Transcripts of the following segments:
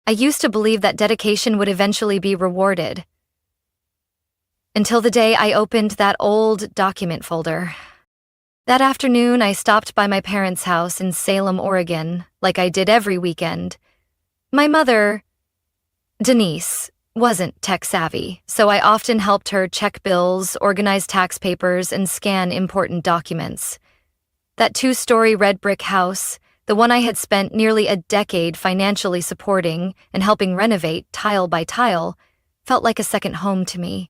I used to believe that dedication would eventually be rewarded. Until the day I opened that old document folder. That afternoon, I stopped by my parents' house in Salem, Oregon, like I did every weekend. My mother, Denise, wasn't tech-savvy, so I often helped her check bills, organize tax papers, and scan important documents. That two-story red brick house, the one I had spent nearly a decade financially supporting and helping renovate tile by tile, felt like a second home to me.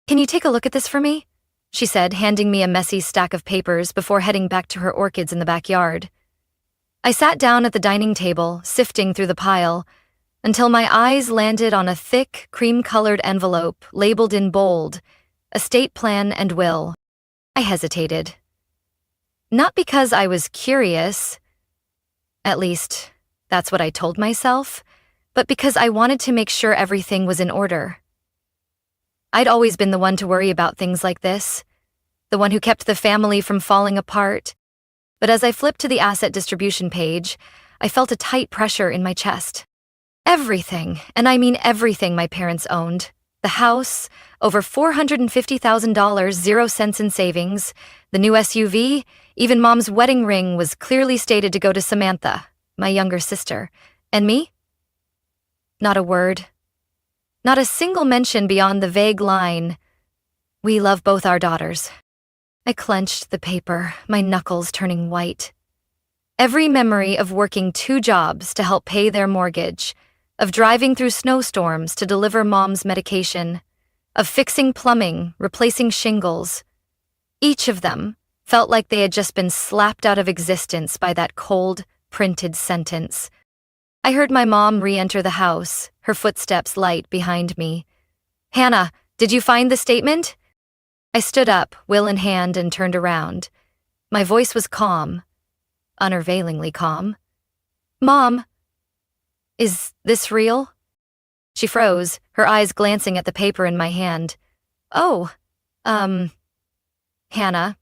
"Can you take a look at this for me?" she said, handing me a messy stack of papers before heading back to her orchids in the backyard. I sat down at the dining table, sifting through the pile, until my eyes landed on a thick, cream-colored envelope labeled in bold, "Estate Plan and Will." I hesitated. Not because I was curious, at least that's what I told myself, but because I wanted to make sure everything was in order. I'd always been the one to worry about things like this, the one who kept the family from falling apart. But as I flipped to the asset distribution page, I felt a tight pressure in my chest. Everything, and I mean everything my parents owned. The house, over $450,000, 0 cents in savings, the new SUV, even Mom's wedding ring was clearly stated to go to Samantha, my younger sister. And me? Not a word. Not a single mention beyond the vague line, "We love both our daughters." I clenched the paper, my knuckles turning white. Every memory of working 2 jobs to help pay their mortgage, of driving through snowstorms to deliver Mom's medication, of fixing plumbing, replacing shingles. Each of them felt like they had just been slapped out of existence by that cold, printed sentence. I heard my mom re-enter the house, her footsteps light behind me. "Hannah, did you find the statement?" I stood up, will in hand, and turned around. My voice was calm, unavailingly calm. "Mom, is this real?" She froze, her eyes glancing at the paper in my hand. "Oh, Hannah,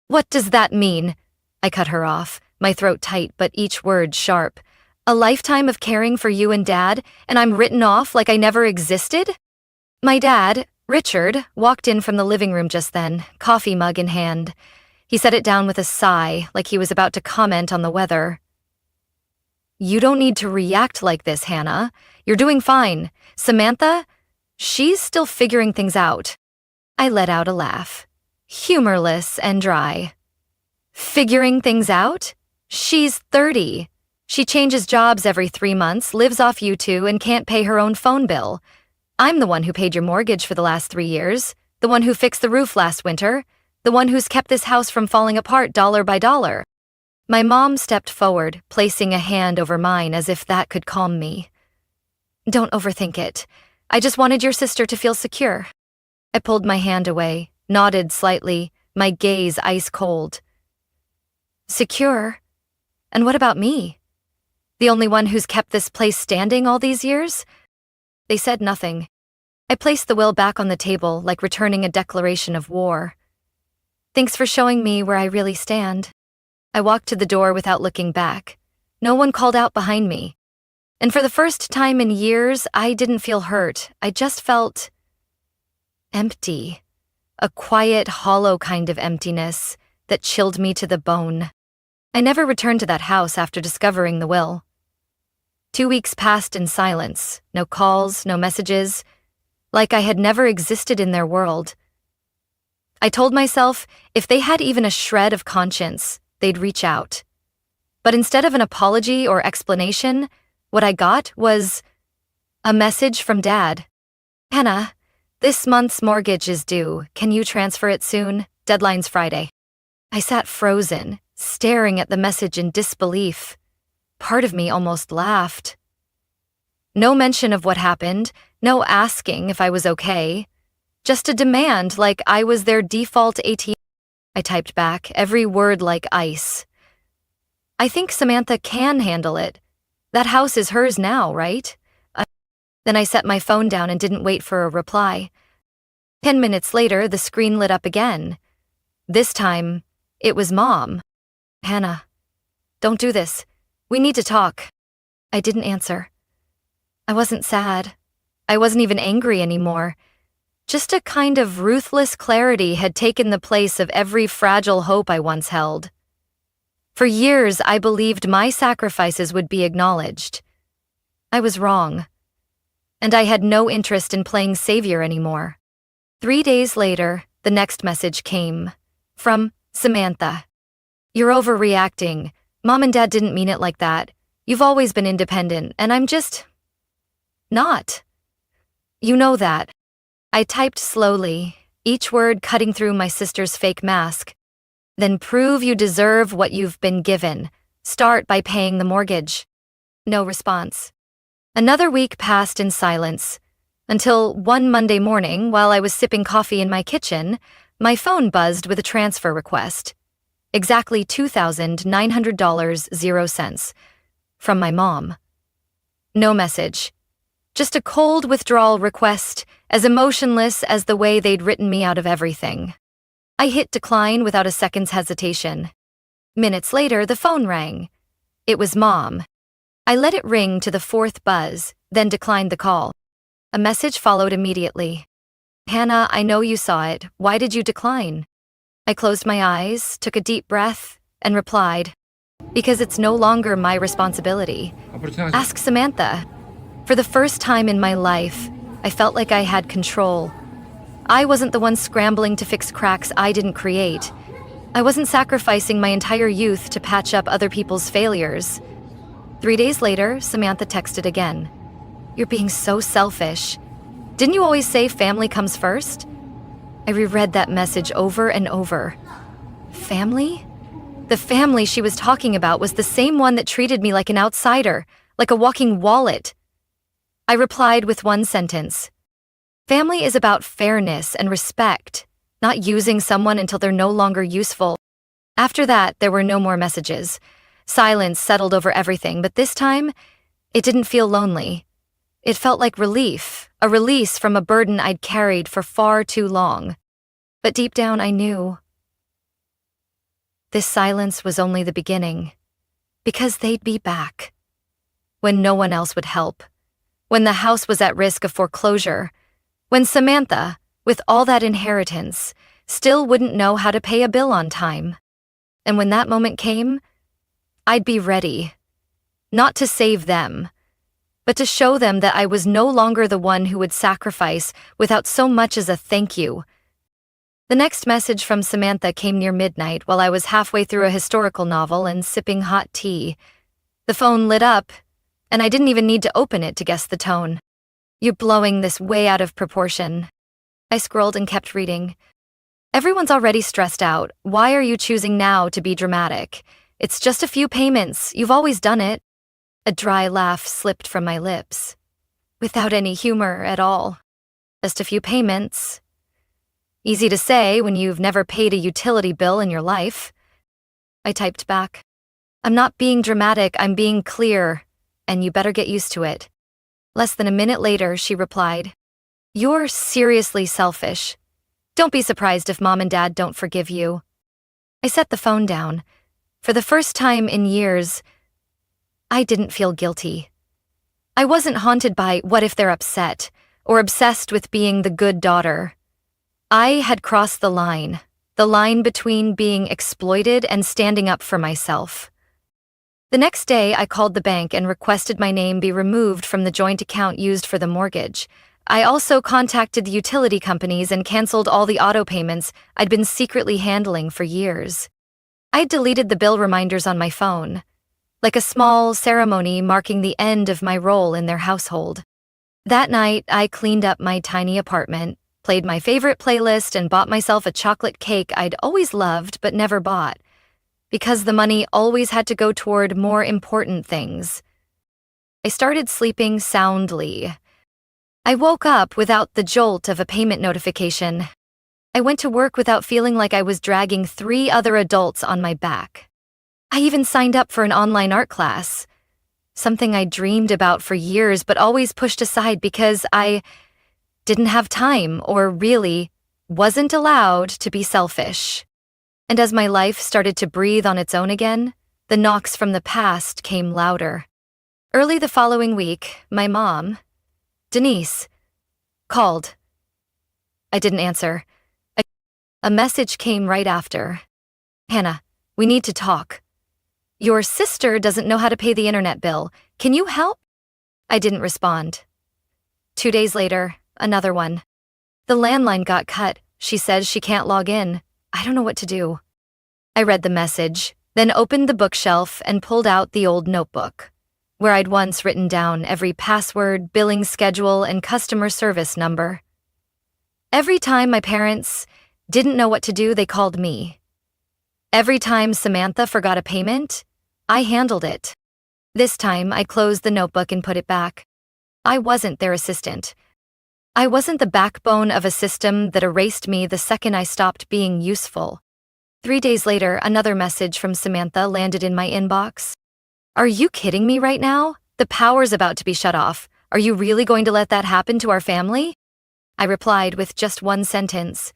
what does that mean?" I cut her off, my throat tight but each word sharp. "A lifetime of caring for you and Dad, and I'm written off like I never existed?" My dad, Richard, walked in from the living room just then, coffee mug in hand. He set it down with a sigh, like he was about to comment on the weather. "You don't need to react like this, Hannah. You're doing fine. Samantha, she's still figuring things out." I let out a laugh, humorless and dry. "Figuring things out? She's 30. She changes jobs every 3 months, lives off you two, and can't pay her own phone bill. I'm the one who paid your mortgage for the last 3 years, the one who fixed the roof last winter, the one who's kept this house from falling apart dollar by dollar." My mom stepped forward, placing a hand over mine as if that could calm me. "Don't overthink it. I just wanted your sister to feel secure." I pulled my hand away, nodded slightly, my gaze ice cold. "Secure? And what about me? The only one who's kept this place standing all these years?" They said nothing. I placed the will back on the table like returning a declaration of war. "Thanks for showing me where I really stand." I walked to the door without looking back. No one called out behind me. And for the first time in years, I didn't feel hurt. I just felt empty. A quiet, hollow kind of emptiness that chilled me to the bone. I never returned to that house after discovering the will. 2 weeks passed in silence, no calls, no messages, like I had never existed in their world. I told myself if they had even a shred of conscience, they'd reach out. But instead of an apology or explanation, what I got was a message from Dad. "Hannah, this month's mortgage is due. Can you transfer it soon? Deadline's Friday." I sat frozen, staring at the message in disbelief. Part of me almost laughed. No mention of what happened, no asking if I was okay. Just a demand like I was their default ATM. I typed back, every word like ice. "I think Samantha can handle it. That house is hers now, right?" Then I set my phone down and didn't wait for a reply. 10 minutes later, the screen lit up again. This time, it was Mom. "Hannah, don't do this. We need to talk." I didn't answer. I wasn't sad. I wasn't even angry anymore. Just a kind of ruthless clarity had taken the place of every fragile hope I once held. For years, I believed my sacrifices would be acknowledged. I was wrong. And I had no interest in playing savior anymore. 3 days later, the next message came. From Samantha. You're overreacting. Mom and Dad didn't mean it like that. You've always been independent, and I'm just... not. You know that. I typed slowly, each word cutting through my sister's fake mask. Then prove you deserve what you've been given. Start by paying the mortgage. No response. Another week passed in silence, until one Monday morning, while I was sipping coffee in my kitchen, my phone buzzed with a transfer request. Exactly $2,900.00 from my mom. No message. Just a cold withdrawal request, as emotionless as the way they'd written me out of everything. I hit decline without a second's hesitation. Minutes later, the phone rang. It was Mom. I let it ring to the fourth buzz, then declined the call. A message followed immediately. Hannah, I know you saw it. Why did you decline? I closed my eyes, took a deep breath, and replied, because it's no longer my responsibility. Ask Samantha. For the first time in my life, I felt like I had control. I wasn't the one scrambling to fix cracks I didn't create. I wasn't sacrificing my entire youth to patch up other people's failures. 3 days later, Samantha texted again. You're being so selfish. Didn't you always say family comes first? I reread that message over and over. Family? The family she was talking about was the same one that treated me like an outsider, like a walking wallet. I replied with one sentence. Family is about fairness and respect, not using someone until they're no longer useful. After that, there were no more messages. Silence settled over everything, but this time, it didn't feel lonely. It felt like relief, a release from a burden I'd carried for far too long. But deep down, I knew. This silence was only the beginning, because they'd be back. When no one else would help. When the house was at risk of foreclosure. When Samantha, with all that inheritance, still wouldn't know how to pay a bill on time. And when that moment came, I'd be ready. Not to save them, but to show them that I was no longer the one who would sacrifice without so much as a thank you. The next message from Samantha came near midnight while I was halfway through a historical novel and sipping hot tea. The phone lit up, and I didn't even need to open it to guess the tone. You're blowing this way out of proportion. I scrolled and kept reading. Everyone's already stressed out. Why are you choosing now to be dramatic? It's just a few payments. You've always done it. A dry laugh slipped from my lips, without any humor at all. Just a few payments. Easy to say when you've never paid a utility bill in your life. I typed back. I'm not being dramatic, I'm being clear, and you better get used to it. Less than a minute later, she replied, You're seriously selfish. Don't be surprised if Mom and Dad don't forgive you. I set the phone down. For the first time in years, I didn't feel guilty. I wasn't haunted by what if they're upset, or obsessed with being the good daughter. I had crossed the line between being exploited and standing up for myself. The next day, I called the bank and requested my name be removed from the joint account used for the mortgage. I also contacted the utility companies and canceled all the auto payments I'd been secretly handling for years. I'd deleted the bill reminders on my phone, like a small ceremony marking the end of my role in their household. That night, I cleaned up my tiny apartment, played my favorite playlist, and bought myself a chocolate cake I'd always loved but never bought, because the money always had to go toward more important things. I started sleeping soundly. I woke up without the jolt of a payment notification. I went to work without feeling like I was dragging 3 other adults on my back. I even signed up for an online art class, something I dreamed about for years but always pushed aside because I didn't have time or really wasn't allowed to be selfish. And as my life started to breathe on its own again, the knocks from the past came louder. Early the following week, my mom, Denise, called. I didn't answer. A message came right after. Hannah, we need to talk. Your sister doesn't know how to pay the internet bill. Can you help? I didn't respond. 2 days later, another one. The landline got cut. She says she can't log in. I don't know what to do. I read the message, then opened the bookshelf and pulled out the old notebook, where I'd once written down every password, billing schedule, and customer service number. Every time my parents didn't know what to do, they called me. Every time Samantha forgot a payment, I handled it. This time, I closed the notebook and put it back. I wasn't their assistant. I wasn't the backbone of a system that erased me the second I stopped being useful. 3 days later, another message from Samantha landed in my inbox. Are you kidding me right now? The power's about to be shut off. Are you really going to let that happen to our family? I replied with just one sentence.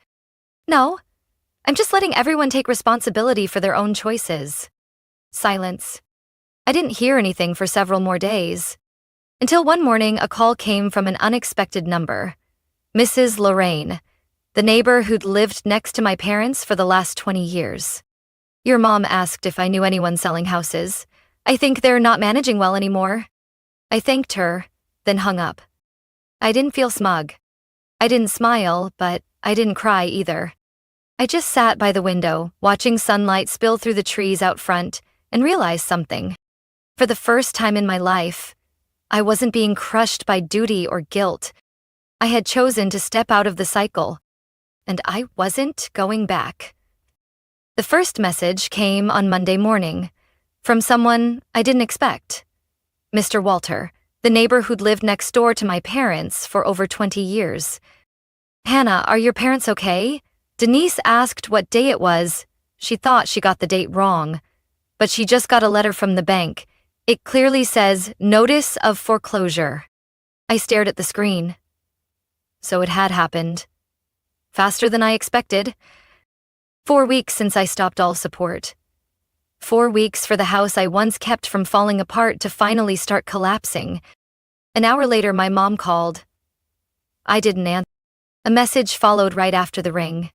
No, I'm just letting everyone take responsibility for their own choices. Silence. I didn't hear anything for several more days. Until one morning, a call came from an unexpected number. Mrs. Lorraine, the neighbor who'd lived next to my parents for the last 20 years. Your mom asked if I knew anyone selling houses. I think they're not managing well anymore. I thanked her, then hung up. I didn't feel smug. I didn't smile, but I didn't cry either. I just sat by the window, watching sunlight spill through the trees out front, and realized something. For the first time in my life, I wasn't being crushed by duty or guilt. I had chosen to step out of the cycle, and I wasn't going back. The first message came on Monday morning, from someone I didn't expect. Mr. Walter, the neighbor who'd lived next door to my parents for over 20 years. Hannah, are your parents okay? Denise asked what day it was. She thought she got the date wrong, but she just got a letter from the bank. It clearly says, Notice of Foreclosure. I stared at the screen. So it had happened. Faster than I expected. 4 weeks since I stopped all support. 4 weeks for the house I once kept from falling apart to finally start collapsing. An hour later, my mom called. I didn't answer. A message followed right after the ring.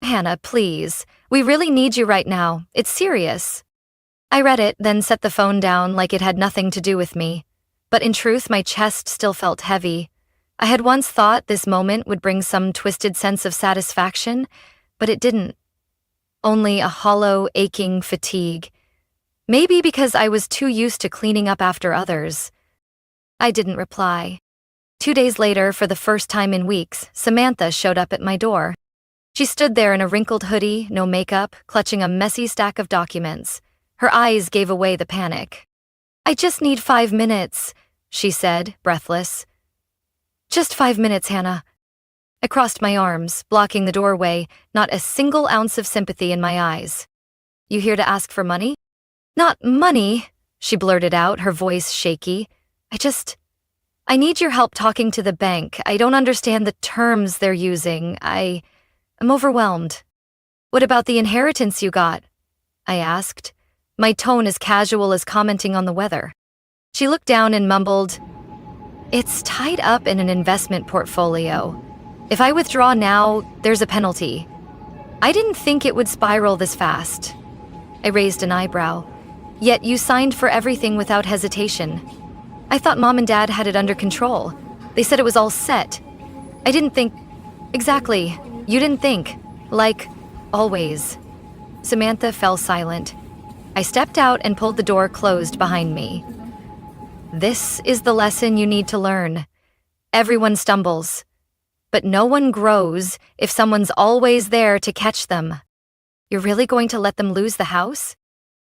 Hannah, please. We really need you right now. It's serious. I read it, then set the phone down like it had nothing to do with me. But in truth, my chest still felt heavy. I had once thought this moment would bring some twisted sense of satisfaction, but it didn't. Only a hollow, aching fatigue. Maybe because I was too used to cleaning up after others. I didn't reply. 2 days later, for the first time in weeks, Samantha showed up at my door. She stood there in a wrinkled hoodie, no makeup, clutching a messy stack of documents. Her eyes gave away the panic. I just need 5 minutes, she said, breathless. Just 5 minutes, Hannah. I crossed my arms, blocking the doorway, not a single ounce of sympathy in my eyes. You here to ask for money? Not money, she blurted out, her voice shaky. I need your help talking to the bank. I don't understand the terms they're using. I'm overwhelmed. What about the inheritance you got? I asked, my tone as casual as commenting on the weather. She looked down and mumbled, It's tied up in an investment portfolio. If I withdraw now, there's a penalty. I didn't think it would spiral this fast. I raised an eyebrow. Yet you signed for everything without hesitation. I thought Mom and Dad had it under control. They said it was all set. I didn't think... Exactly. You didn't think. Like, always. Samantha fell silent. I stepped out and pulled the door closed behind me. This is the lesson you need to learn. Everyone stumbles. But no one grows if someone's always there to catch them. You're really going to let them lose the house?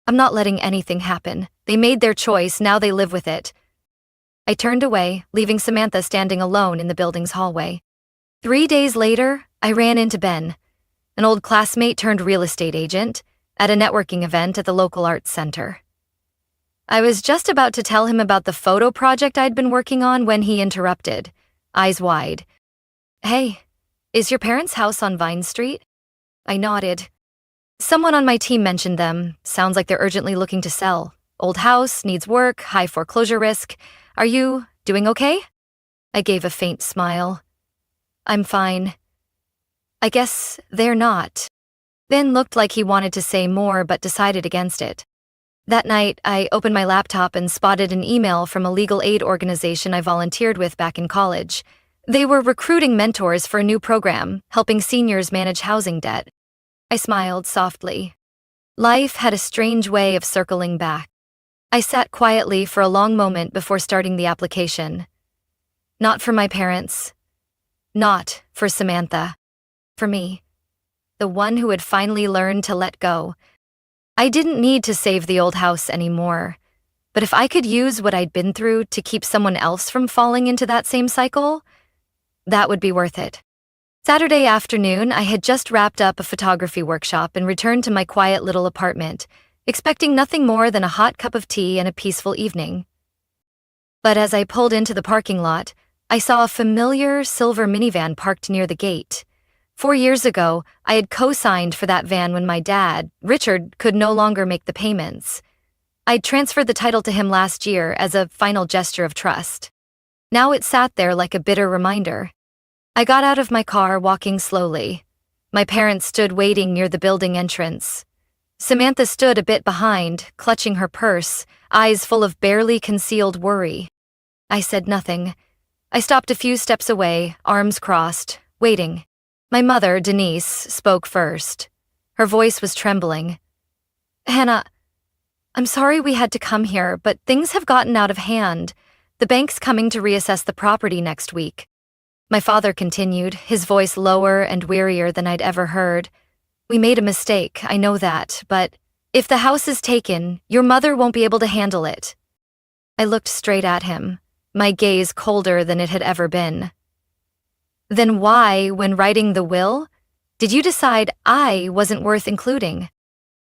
I'm not letting anything happen. They made their choice, now they live with it. I turned away, leaving Samantha standing alone in the building's hallway. 3 days later, I ran into Ben, an old classmate turned real estate agent, at a networking event at the local arts center. I was just about to tell him about the photo project I'd been working on when he interrupted, eyes wide. Hey, is your parents' house on Vine Street? I nodded. Someone on my team mentioned them. Sounds like they're urgently looking to sell. Old house, needs work, high foreclosure risk. Are you doing okay? I gave a faint smile. I'm fine. I guess they're not. Ben looked like he wanted to say more but decided against it. That night, I opened my laptop and spotted an email from a legal aid organization I volunteered with back in college. They were recruiting mentors for a new program, helping seniors manage housing debt. I smiled softly. Life had a strange way of circling back. I sat quietly for a long moment before starting the application. Not for my parents. Not for Samantha. For me. The one who had finally learned to let go. I didn't need to save the old house anymore, but if I could use what I'd been through to keep someone else from falling into that same cycle, that would be worth it. Saturday afternoon, I had just wrapped up a photography workshop and returned to my quiet little apartment, expecting nothing more than a hot cup of tea and a peaceful evening. But as I pulled into the parking lot, I saw a familiar silver minivan parked near the gate. 4 years ago, I had co-signed for that van when my dad, Richard, could no longer make the payments. I'd transferred the title to him last year as a final gesture of trust. Now it sat there like a bitter reminder. I got out of my car, walking slowly. My parents stood waiting near the building entrance. Samantha stood a bit behind, clutching her purse, eyes full of barely concealed worry. I said nothing. I stopped a few steps away, arms crossed, waiting. My mother, Denise, spoke first. Her voice was trembling. Hannah, I'm sorry we had to come here, but things have gotten out of hand. The bank's coming to reassess the property next week. My father continued, his voice lower and wearier than I'd ever heard. We made a mistake, I know that, but if the house is taken, your mother won't be able to handle it. I looked straight at him, my gaze colder than it had ever been. Then why, when writing the will, did you decide I wasn't worth including?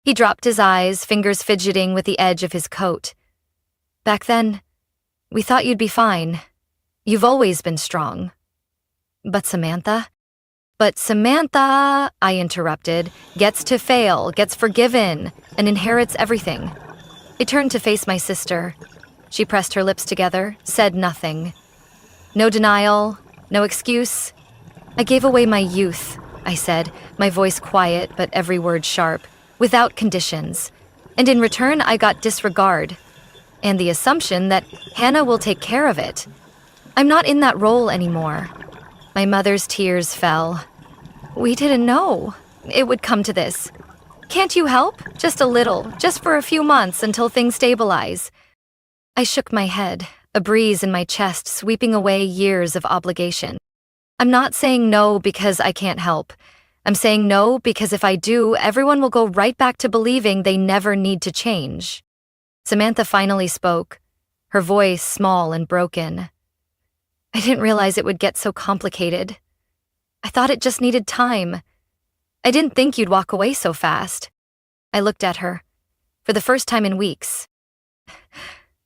He dropped his eyes, fingers fidgeting with the edge of his coat. Back then, we thought you'd be fine. You've always been strong. But Samantha, I interrupted, gets to fail, gets forgiven, and inherits everything. I turned to face my sister. She pressed her lips together, said nothing. No denial, no excuse. I gave away my youth, I said, my voice quiet but every word sharp, without conditions. And in return, I got disregard. And the assumption that Hannah will take care of it. I'm not in that role anymore. My mother's tears fell. We didn't know it would come to this. Can't you help? Just a little, just for a few months until things stabilize. I shook my head, a breeze in my chest sweeping away years of obligation. I'm not saying no because I can't help. I'm saying no because if I do, everyone will go right back to believing they never need to change. Samantha finally spoke, her voice small and broken. I didn't realize it would get so complicated. I thought it just needed time. I didn't think you'd walk away so fast. I looked at her, for the first time in weeks.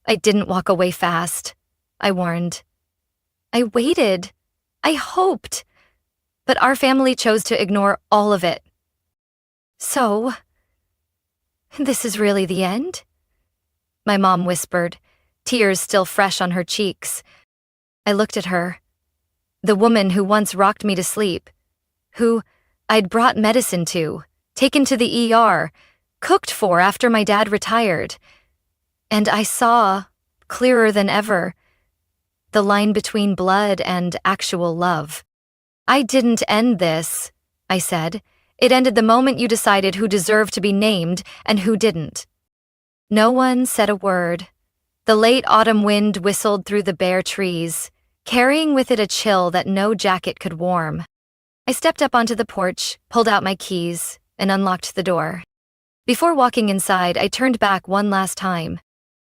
I didn't walk away fast, I warned. I waited. I hoped. But our family chose to ignore all of it. So, this is really the end? My mom whispered, tears still fresh on her cheeks. I looked at her. The woman who once rocked me to sleep, who I'd brought medicine to, taken to the ER, cooked for after my dad retired. And I saw, clearer than ever, the line between blood and actual love. I didn't end this, I said. It ended the moment you decided who deserved to be named and who didn't. No one said a word. The late autumn wind whistled through the bare trees, carrying with it a chill that no jacket could warm. I stepped up onto the porch, pulled out my keys, and unlocked the door. Before walking inside, I turned back one last time.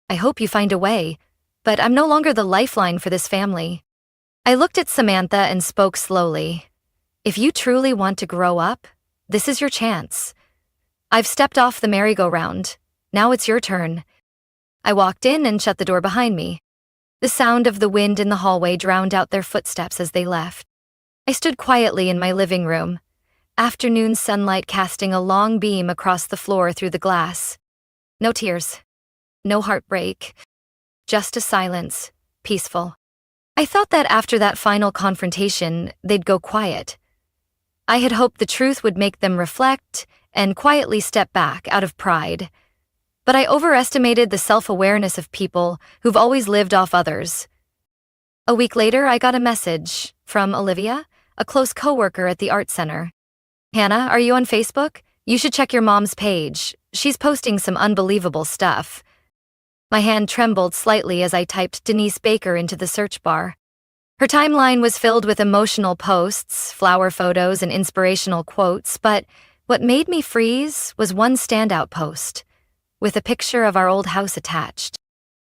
I hope you find a way, but I'm no longer the lifeline for this family. I looked at Samantha and spoke slowly. If you truly want to grow up, this is your chance. I've stepped off the merry-go-round. Now it's your turn. I walked in and shut the door behind me. The sound of the wind in the hallway drowned out their footsteps as they left. I stood quietly in my living room, afternoon sunlight casting a long beam across the floor through the glass. No tears. no heartbreak, just a silence, peaceful. I thought that after that final confrontation, they'd go quiet. I had hoped the truth would make them reflect and quietly step back out of pride. But I overestimated the self-awareness of people who've always lived off others. A week later, I got a message from Olivia, a close coworker at the art center. "Hannah, are you on Facebook? You should check your mom's page. She's posting some unbelievable stuff." My hand trembled slightly as I typed Denise Baker into the search bar. Her timeline was filled with emotional posts, flower photos, and inspirational quotes, but what made me freeze was one standout post, with a picture of our old house attached.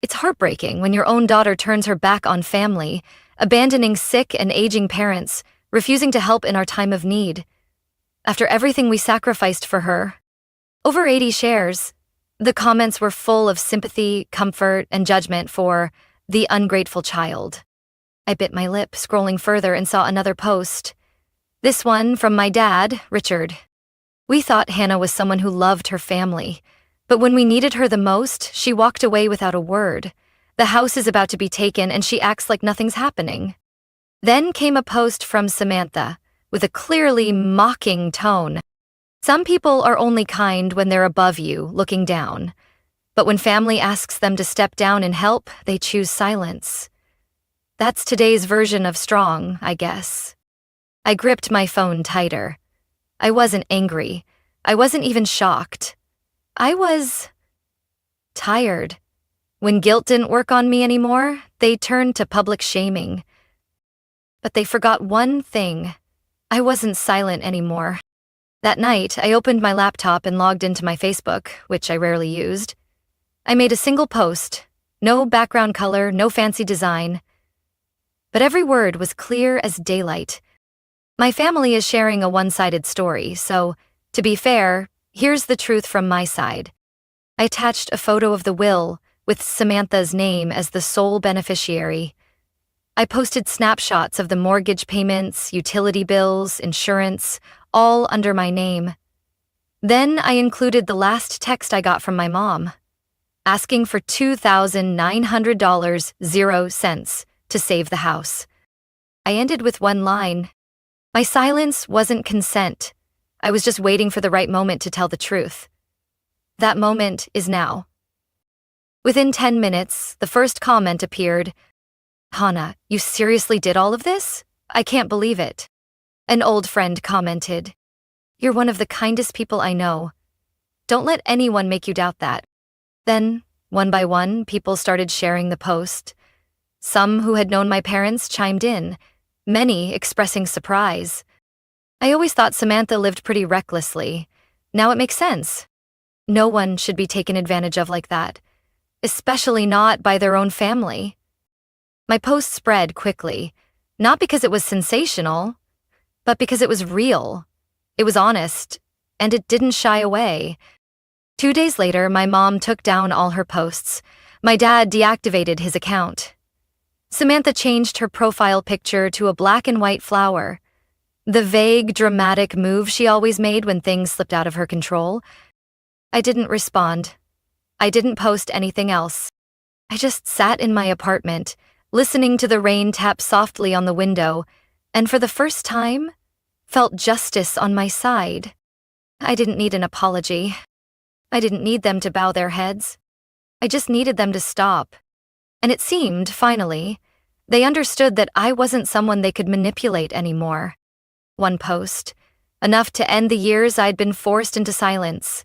It's heartbreaking when your own daughter turns her back on family, abandoning sick and aging parents, refusing to help in our time of need. After everything we sacrificed for her. Over 80 shares. The comments were full of sympathy, comfort, and judgment for the ungrateful child. I bit my lip, scrolling further, and saw another post. This one from my dad, Richard. "We thought Hannah was someone who loved her family, but when we needed her the most, she walked away without a word. The house is about to be taken and she acts like nothing's happening." Then came a post from Samantha, with a clearly mocking tone. "Some people are only kind when they're above you, looking down. But when family asks them to step down and help, they choose silence." That's today's version of strong, I guess. I gripped my phone tighter. I wasn't angry. I wasn't even shocked. I was tired. When guilt didn't work on me anymore, they turned to public shaming. But they forgot one thing. I wasn't silent anymore. That night, I opened my laptop and logged into my Facebook, which I rarely used. I made a single post. No background color, no fancy design. But every word was clear as daylight. My family is sharing a one-sided story, so, to be fair, here's the truth from my side. I attached a photo of the will, with Samantha's name as the sole beneficiary. I posted snapshots of the mortgage payments, utility bills, insurance, all under my name. Then I included the last text I got from my mom, asking for $2,900.00 to save the house. I ended with one line. My silence wasn't consent. I was just waiting for the right moment to tell the truth. That moment is now. Within 10 minutes, the first comment appeared. "Hannah, you seriously did all of this? I can't believe it." An old friend commented, "You're one of the kindest people I know. Don't let anyone make you doubt that." Then, one by one, people started sharing the post. Some who had known my parents chimed in, many expressing surprise. I always thought Samantha lived pretty recklessly. Now it makes sense. No one should be taken advantage of like that, especially not by their own family. My post spread quickly, not because it was sensational, but because it was real. It was honest, and it didn't shy away. 2 days later, my mom took down all her posts. My dad deactivated his account. Samantha changed her profile picture to a black and white flower. The vague, dramatic move she always made when things slipped out of her control. I didn't respond. I didn't post anything else. I just sat in my apartment, listening to the rain tap softly on the window, and for the first time, felt justice on my side. I didn't need an apology. I didn't need them to bow their heads. I just needed them to stop. And it seemed, finally, they understood that I wasn't someone they could manipulate anymore. One post, enough to end the years I'd been forced into silence.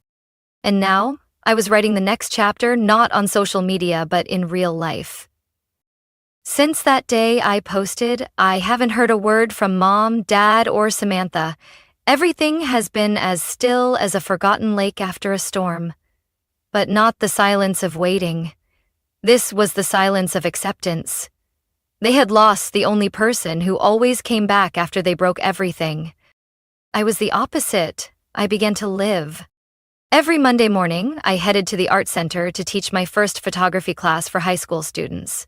And now, I was writing the next chapter not on social media but in real life. Since that day I posted, I haven't heard a word from Mom, Dad, or Samantha. Everything has been as still as a forgotten lake after a storm. But not the silence of waiting. This was the silence of acceptance. They had lost the only person who always came back after they broke everything. I was the opposite. I began to live. Every Monday morning, I headed to the art center to teach my first photography class for high school students.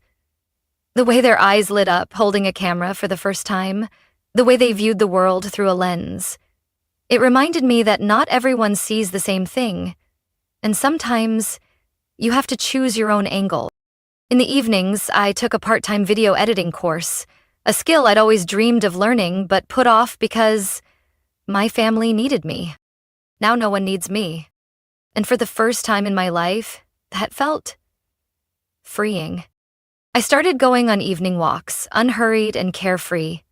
The way their eyes lit up holding a camera for the first time, the way they viewed the world through a lens. It reminded me that not everyone sees the same thing, and sometimes You have to choose your own angle. In the evenings, I took a part-time video editing course, a skill I'd always dreamed of learning but put off because my family needed me. Now no one needs me. And for the first time in my life, that felt freeing. I started going on evening walks, unhurried and carefree.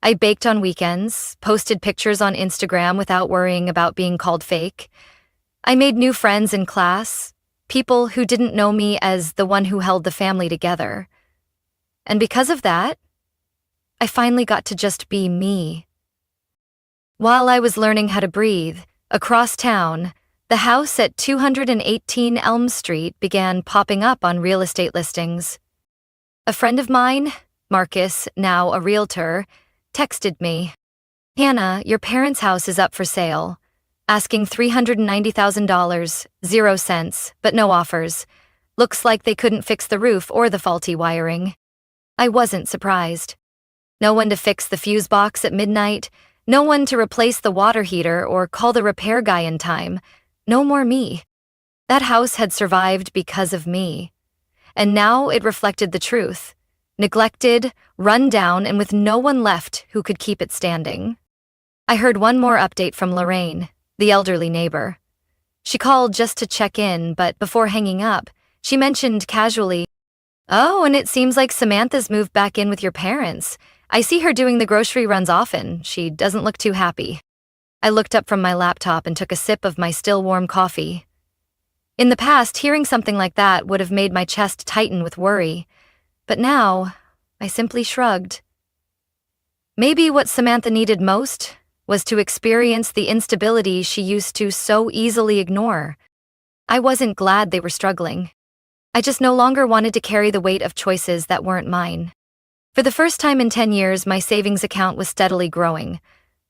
I baked on weekends, posted pictures on Instagram without worrying about being called fake. I made new friends in class, people who didn't know me as the one who held the family together. And because of that, I finally got to just be me. While I was learning how to breathe, across town, the house at 218 Elm Street began popping up on real estate listings. A friend of mine, Marcus, now a realtor, texted me, "Hannah, your parents' house is up for sale. Asking $390,000, 0 cents, but no offers. Looks like they couldn't fix the roof or the faulty wiring." I wasn't surprised. No one to fix the fuse box at midnight, no one to replace the water heater or call the repair guy in time. No more me. That house had survived because of me. And now it reflected the truth. Neglected, run down, and with no one left who could keep it standing. I heard one more update from Lorraine, the elderly neighbor. She called just to check in, but before hanging up, she mentioned casually, "Oh, and it seems like Samantha's moved back in with your parents. I see her doing the grocery runs often. She doesn't look too happy." I looked up from my laptop and took a sip of my still warm coffee. In the past, hearing something like that would have made my chest tighten with worry. But now, I simply shrugged. Maybe what Samantha needed most was to experience the instability she used to so easily ignore. I wasn't glad they were struggling. I just no longer wanted to carry the weight of choices that weren't mine. For the first time in 10 years, my savings account was steadily growing.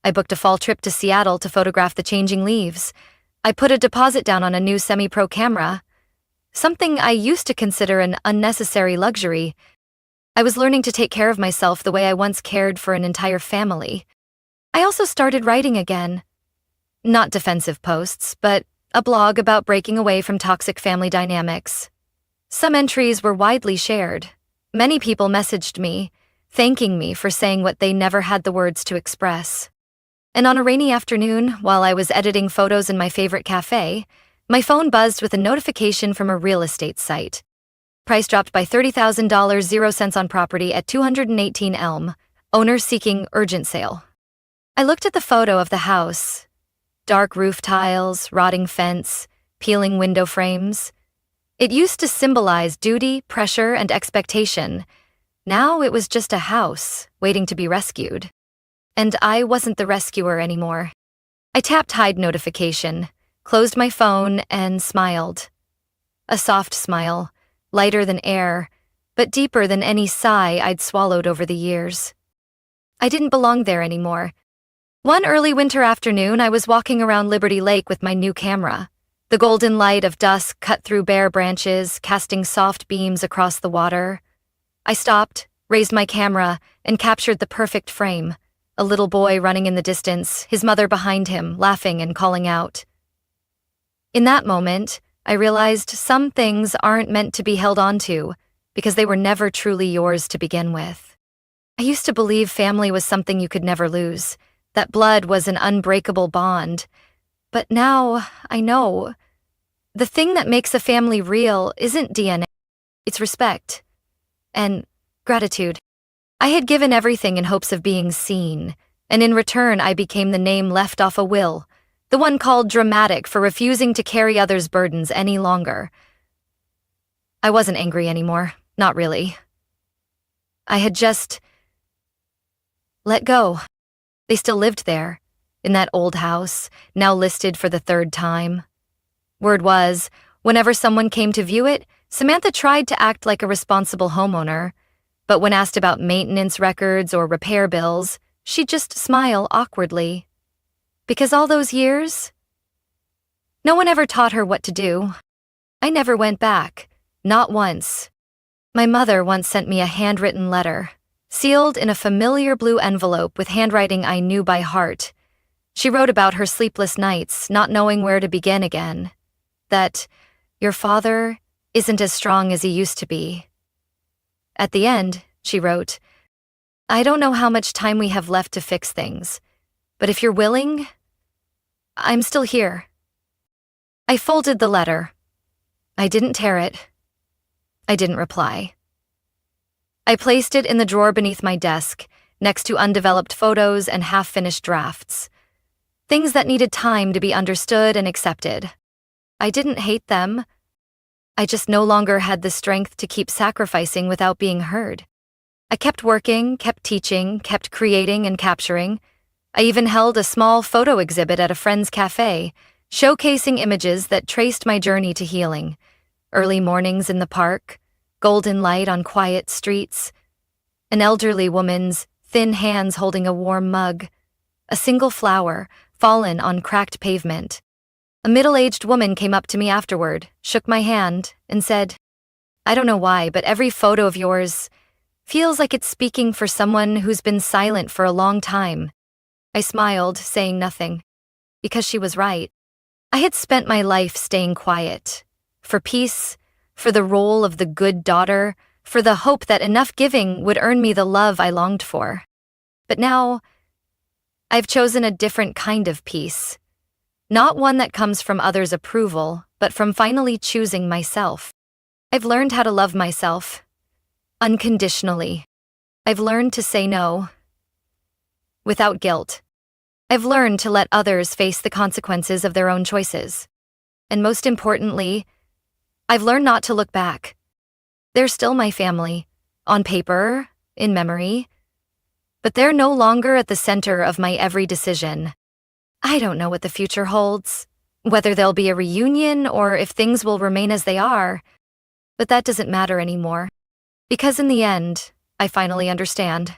I booked a fall trip to Seattle to photograph the changing leaves. I put a deposit down on a new semi-pro camera, something I used to consider an unnecessary luxury. I was learning to take care of myself the way I once cared for an entire family. I also started writing again. Not defensive posts, but a blog about breaking away from toxic family dynamics. Some entries were widely shared. Many people messaged me, thanking me for saying what they never had the words to express. And on a rainy afternoon, while I was editing photos in my favorite cafe, my phone buzzed with a notification from a real estate site. Price dropped by $30,000, 0 cents on property at 218 Elm. Owner seeking urgent sale. I looked at the photo of the house. Dark roof tiles, rotting fence, peeling window frames. It used to symbolize duty, pressure, and expectation. Now it was just a house, waiting to be rescued. And I wasn't the rescuer anymore. I tapped hide notification, closed my phone, and smiled. A soft smile, lighter than air, but deeper than any sigh I'd swallowed over the years. I didn't belong there anymore. One early winter afternoon, I was walking around Liberty Lake with my new camera. The golden light of dusk cut through bare branches, casting soft beams across the water. I stopped, raised my camera, and captured the perfect frame. A little boy running in the distance, his mother behind him, laughing and calling out. In that moment, I realized some things aren't meant to be held on to because they were never truly yours to begin with. I used to believe family was something you could never lose, that blood was an unbreakable bond. But now I know the thing that makes a family real isn't DNA, it's respect and gratitude. I had given everything in hopes of being seen, and in return I became the name left off a will, the one called dramatic for refusing to carry others' burdens any longer. I wasn't angry anymore, not really. I had just let go. They still lived there, in that old house, now listed for the 3rd time. Word was, whenever someone came to view it, Samantha tried to act like a responsible homeowner. But when asked about maintenance records or repair bills, she'd just smile awkwardly. Because all those years, no one ever taught her what to do. I never went back, not once. My mother once sent me a handwritten letter, sealed in a familiar blue envelope with handwriting I knew by heart. She wrote about her sleepless nights, not knowing where to begin again. That Your father isn't as strong as he used to be. At the end, she wrote, I don't know how much time we have left to fix things, but if you're willing, I'm still here. I folded the letter. I didn't tear it. I didn't reply. I placed it in the drawer beneath my desk, next to undeveloped photos and half-finished drafts. Things that needed time to be understood and accepted. I didn't hate them. I just no longer had the strength to keep sacrificing without being heard. I kept working, kept teaching, kept creating and capturing. I even held a small photo exhibit at a friend's cafe, showcasing images that traced my journey to healing. Early mornings in the park, golden light on quiet streets, an elderly woman's thin hands holding a warm mug, a single flower fallen on cracked pavement. A middle-aged woman came up to me afterward, shook my hand, and said, I don't know why, but every photo of yours feels like it's speaking for someone who's been silent for a long time. I smiled, saying nothing, because she was right. I had spent my life staying quiet, for peace, for the role of the good daughter, for the hope that enough giving would earn me the love I longed for. But now, I've chosen a different kind of peace. Not one that comes from others' approval, but from finally choosing myself. I've learned how to love myself, unconditionally. I've learned to say no, without guilt. I've learned to let others face the consequences of their own choices. And most importantly, I've learned not to look back. They're still my family, on paper, in memory, but they're no longer at the center of my every decision. I don't know what the future holds, whether there'll be a reunion or if things will remain as they are, but that doesn't matter anymore. Because in the end, I finally understand.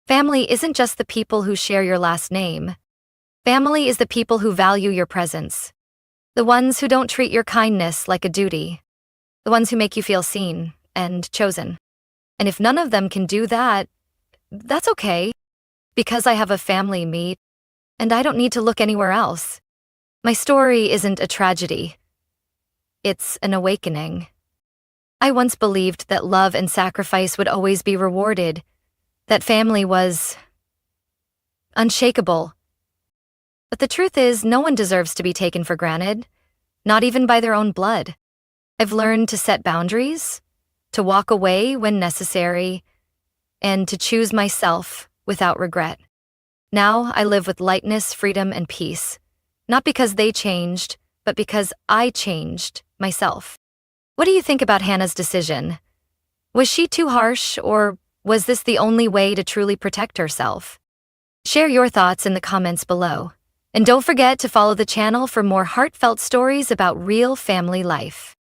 Family isn't just the people who share your last name. Family is the people who value your presence. The ones who don't treat your kindness like a duty. The ones who make you feel seen and chosen. And if none of them can do that, that's okay. Because I have a family, me, and I don't need to look anywhere else. My story isn't a tragedy. It's an awakening. I once believed that love and sacrifice would always be rewarded, that family was unshakable. But the truth is, no one deserves to be taken for granted, not even by their own blood. I've learned to set boundaries, to walk away when necessary, and to choose myself without regret. Now I live with lightness, freedom, and peace, not because they changed, but because I changed myself. What do you think about Hannah's decision? Was she too harsh, or was this the only way to truly protect herself? Share your thoughts in the comments below. And don't forget to follow the channel for more heartfelt stories about real family life.